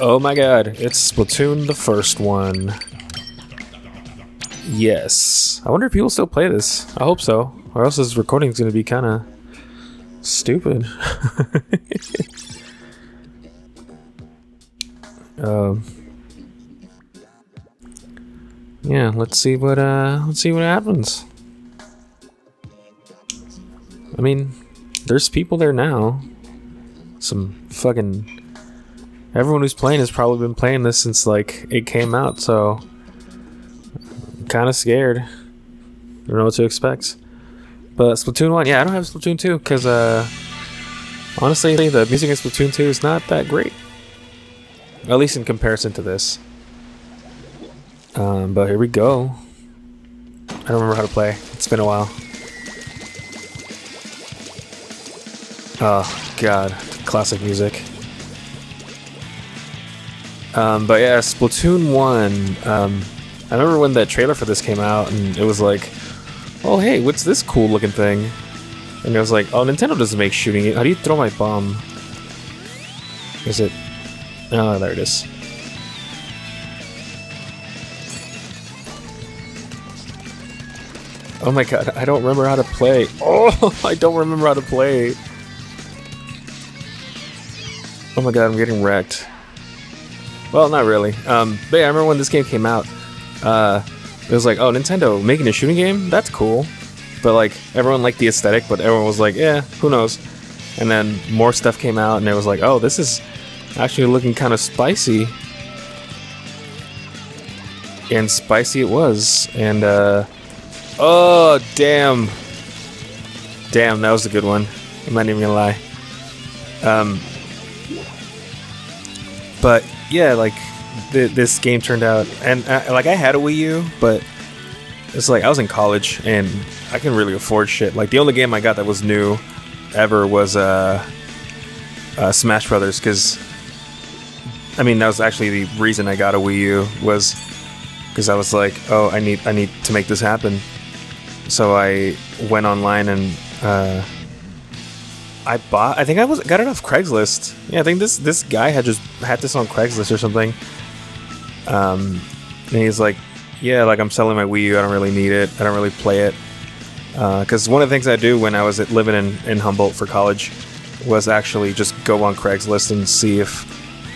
Oh my god, it's Splatoon the first one. Yes. I wonder if people still play this. I hope so. Or else this recording is going to be kind of stupid. Yeah, let's see what happens. I mean, there's people there now. Some fucking... Everyone who's playing has probably been playing this since, like, it came out, so... I'm kind of scared. Don't know what to expect. But Splatoon 1, yeah, I don't have Splatoon 2, because, honestly, the music in Splatoon 2 is not that great. At least in comparison to this. But here we go. I don't remember how to play. It's been a while. Oh, God. Classic music. But yeah, Splatoon 1. I remember when the trailer for this came out, and it was like, oh, hey, what's this cool looking thing? And it was like, oh, Nintendo doesn't make shooting. How do you throw my bomb? Is it... Oh, there it is. Oh my god, I don't remember how to play. Oh, I don't remember how to play. Oh my god, I'm getting wrecked. Well, not really. But yeah, I remember when this game came out. It was like, oh, Nintendo making a shooting game? That's cool. But like, everyone liked the aesthetic, but everyone was like, yeah, who knows? And then more stuff came out, and it was like, oh, this is actually looking kind of spicy. And spicy it was. And, oh, damn. Damn, that was a good one. I'm not even gonna lie. But, yeah, like, this game turned out... And, like, I had a Wii U, but it's like, I was in college, and I couldn't really afford shit. Like, the only game I got that was new ever was, Smash Brothers, because... I mean, that was actually the reason I got a Wii U, was... Because I was like, oh, I need to make this happen. So I went online and I think I got it off Craigslist. Yeah, I think this guy had this on Craigslist or something. And he's like, yeah, like I'm selling my Wii U. I don't really need it. I don't really play it. Because one of the things I do when I was living in Humboldt for college was actually just go on Craigslist and see if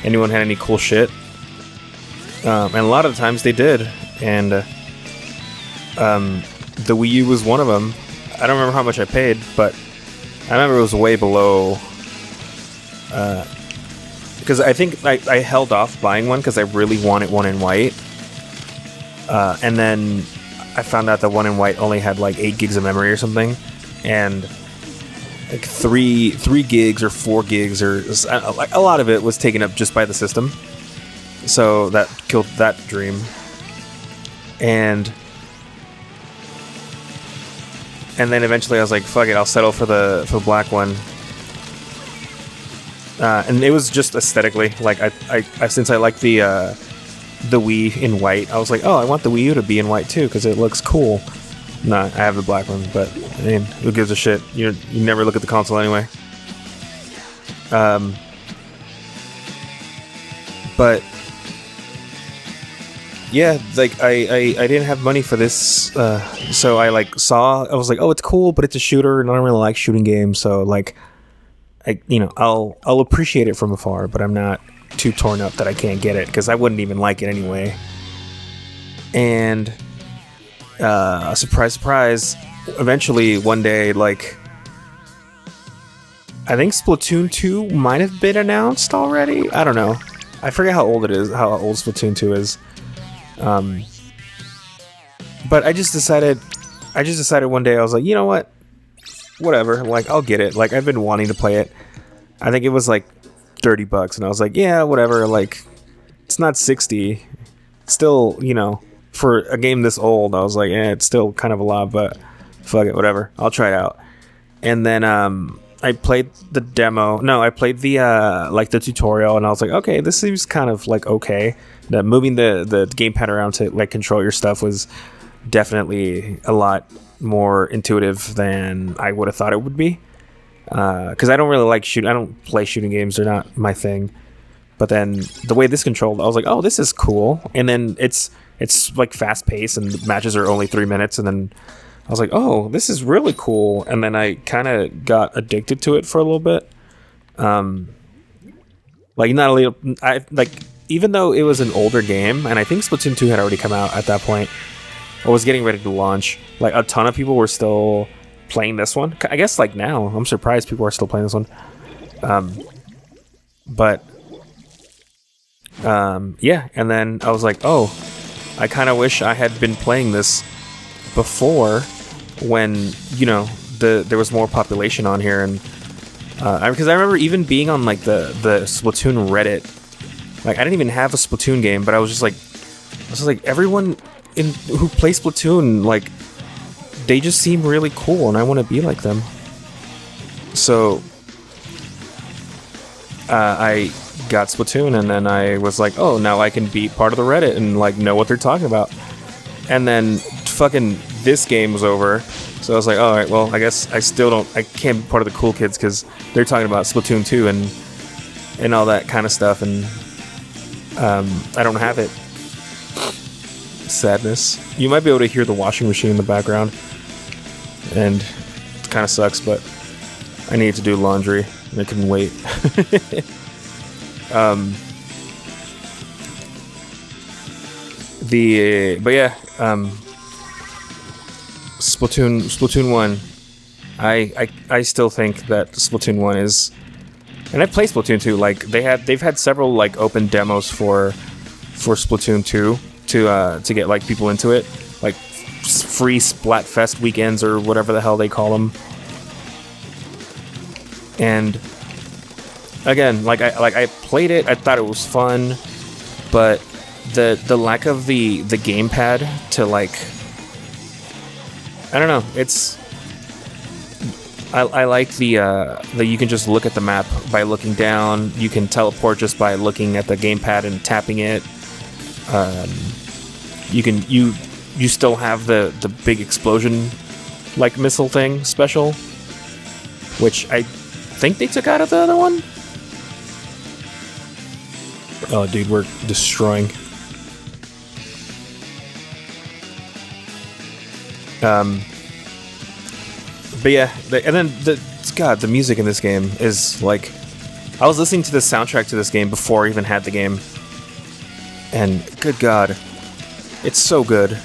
anyone had any cool shit. And a lot of the times they did. And the Wii U was one of them. I don't remember how much I paid, but I remember it was way below. Because I think I held off buying one because I really wanted one in white. And then I found out that one in white only had like 8 gigs of memory or something. And like 3 gigs or 4 gigs or like a lot of it was taken up just by the system. So that killed that dream. And then eventually I was like, fuck it, I'll settle for the black one. And it was just aesthetically, like I since I like the Wii in white, I was like, oh, I want the Wii U to be in white too because it looks cool. Nah, I have the black one, but I mean, who gives a shit? You never look at the console anyway. But yeah, like I didn't have money for this, so I was like, oh, it's cool, but it's a shooter, and I don't really like shooting games, so like, I'll appreciate it from afar, but I'm not too torn up that I can't get it because I wouldn't even like it anyway. And surprise, surprise, eventually one day, like, I think Splatoon 2 might have been announced already. I don't know. I forget how old it is, how old Splatoon 2 is. But I just decided one day, I was like, you know what? Whatever, like, I'll get it. Like, I've been wanting to play it. I think it was like $30, and I was like, yeah, whatever. Like, it's not 60. Still, for a game this old, I was like, it's still kind of a lot, but fuck it, whatever. I'll try it out. And then, I played the demo. No, I played the the tutorial, and I was like, okay, this seems kind of like okay. That moving the gamepad around to like control your stuff was definitely a lot more intuitive than I would have thought it would be. Because I don't really like I don't play shooting games; they're not my thing. But then the way this controlled, I was like, oh, this is cool. And then it's like fast paced and the matches are only 3 minutes. And then I was like, oh, this is really cool. And then I kind of got addicted to it for a little bit. Like not a little, even though it was an older game, and I think Splatoon 2 had already come out at that point, or was getting ready to launch, like a ton of people were still playing this one. I guess like now, I'm surprised people are still playing this one. Yeah, and then I was like, oh, I kind of wish I had been playing this before, when, you know, there was more population on here. And because I remember even being on like the Splatoon Reddit, like I didn't even have a Splatoon game, but I was just like everyone who plays Splatoon, like they just seem really cool, and I want to be like them. So I got Splatoon, and then I was like, oh, now I can be part of the Reddit and like know what they're talking about. And then fucking this game was over, so I was like, all right, well, I guess I can't be part of the cool kids because they're talking about Splatoon 2 and all that kind of stuff, and I don't have it. Sadness. You might be able to hear the washing machine in the background, and it kind of sucks, but I need to do laundry and I couldn't wait. Splatoon 1, I still think that Splatoon 1 is, and I play Splatoon 2, like they've had several like open demos for Splatoon 2 to get like people into it, like free Splatfest weekends or whatever the hell they call them. And again, like I played it, I thought it was fun, but the lack of the gamepad to like, I don't know, it's I like the you can just look at the map by looking down. You can teleport just by looking at the gamepad and tapping it. You still have the big explosion like missile thing special, which I think they took out of the other one. Oh, dude, we're destroying. But yeah, and then the music in this game is like, I was listening to the soundtrack to this game before I even had the game, and good God, it's so good.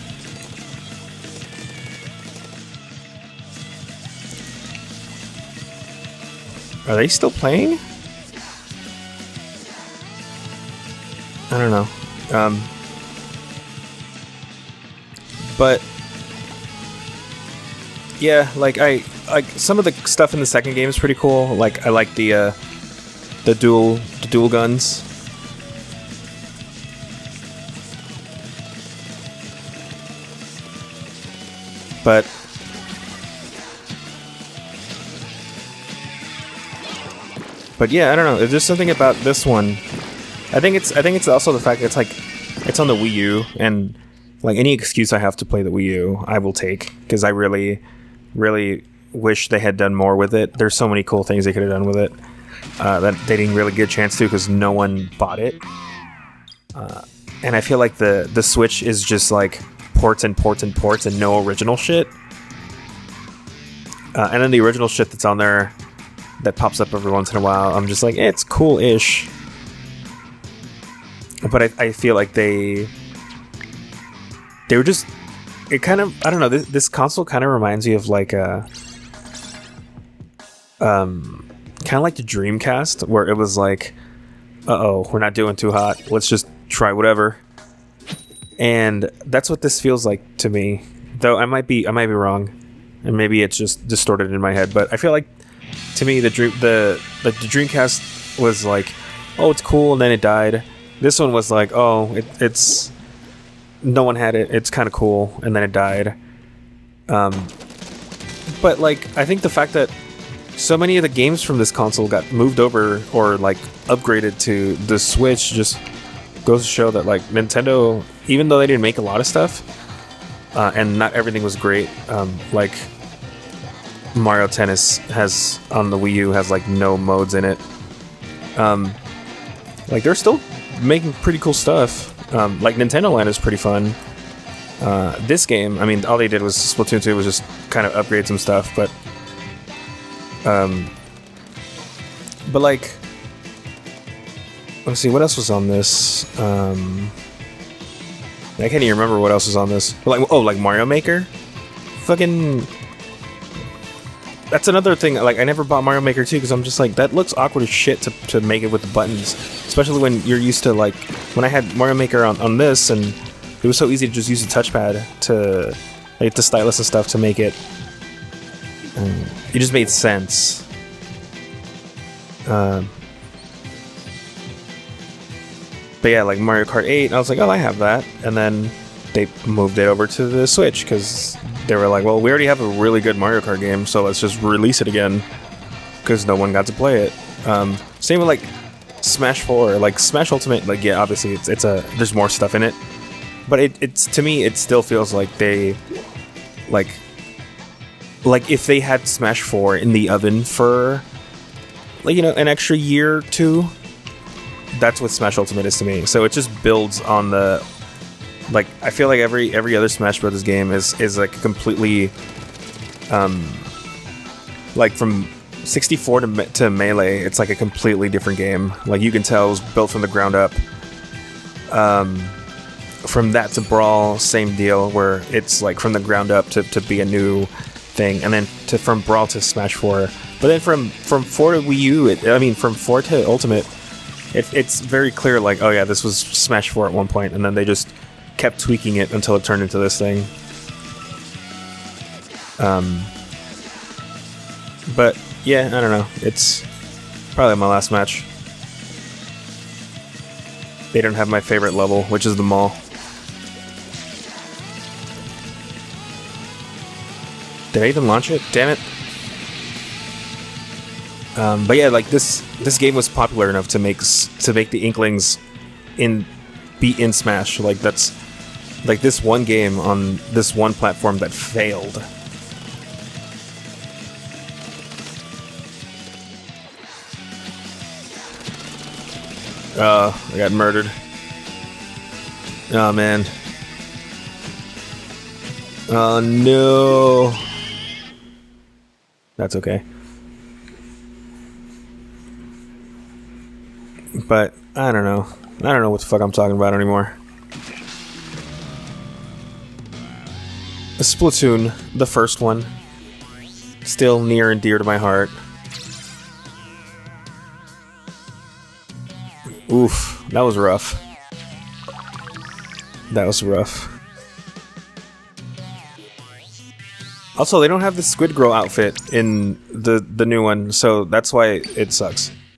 Are they still playing? I don't know. But yeah, like I like some of the stuff in the second game is pretty cool. Like I like the dual guns. But yeah, I don't know. There's just something about this one. I think it's also the fact that it's on the Wii U, and like any excuse I have to play the Wii U, I will take, because I really, really wish they had done more with it. There's so many cool things they could have done with it that they didn't really get a chance to because no one bought it. And I feel like the Switch is just like ports and ports and ports and no original shit. And then the original shit that's on there that pops up every once in a while, I'm just like, it's cool-ish. But I feel like they were just, it kind of, I don't know, this console kind of reminds me of like a kind of like the Dreamcast, where it was like, we're not doing too hot, let's just try whatever. And that's what this feels like to me, though I might be wrong, and maybe it's just distorted in my head, but I feel like to me the Dreamcast was like, oh, it's cool, and then it died. This one was like, oh, it's no one had it, it's kind of cool, and then it died. But like, I think the fact that so many of the games from this console got moved over or like upgraded to the Switch just goes to show that like Nintendo, even though they didn't make a lot of stuff, and not everything was great, like Mario Tennis has on the Wii U has like no modes in it. Like they're still making pretty cool stuff. Like Nintendo Land is pretty fun. This game, I mean, all they did was Splatoon 2 was just kind of upgrade some stuff, but like, let's see, what else was on this? I can't even remember what else was on this. Like, oh, like Mario Maker? Fucking... That's another thing, like, I never bought Mario Maker 2 because I'm just like, that looks awkward as shit to make it with the buttons. Especially when you're used to, like, when I had Mario Maker on this, and it was so easy to just use the touchpad to, like, the stylus and stuff to make it. It just made sense. But yeah, like Mario Kart 8, I was like, oh, I have that. And then they moved it over to the Switch because they were like, well, we already have a really good Mario Kart game, so let's just release it again because no one got to play it. Same with like Smash 4, like Smash Ultimate, like yeah, obviously it's there's more stuff in it, but it's to me it still feels like they like if they had Smash 4 in the oven for like, you know, an extra year or two. That's what Smash Ultimate is to me. So it just builds on the, like, I feel like every other Smash Brothers game is like completely, like from 64 to Melee, it's like a completely different game. Like you can tell it was built from the ground up. From that to Brawl, same deal, where it's like from the ground up to be a new thing, and then from Brawl to Smash 4. But then from 4 to Wii U, from 4 to Ultimate, it's very clear, like, oh yeah, this was Smash 4 at one point, and then they just kept tweaking it until it turned into this thing. But yeah, I don't know. It's probably my last match. They don't have my favorite level, which is the mall. Did I even launch it? Damn it. But yeah, like this game was popular enough to make the Inklings be in Smash. Like that's like this one game on this one platform that failed. I got murdered. Oh man. Oh no. That's okay. But I don't know. I don't know what the fuck I'm talking about anymore. Splatoon, the first one, still near and dear to my heart. Oof, that was rough. That was rough. Also, they don't have the Squid Girl outfit in the new one, so that's why it sucks.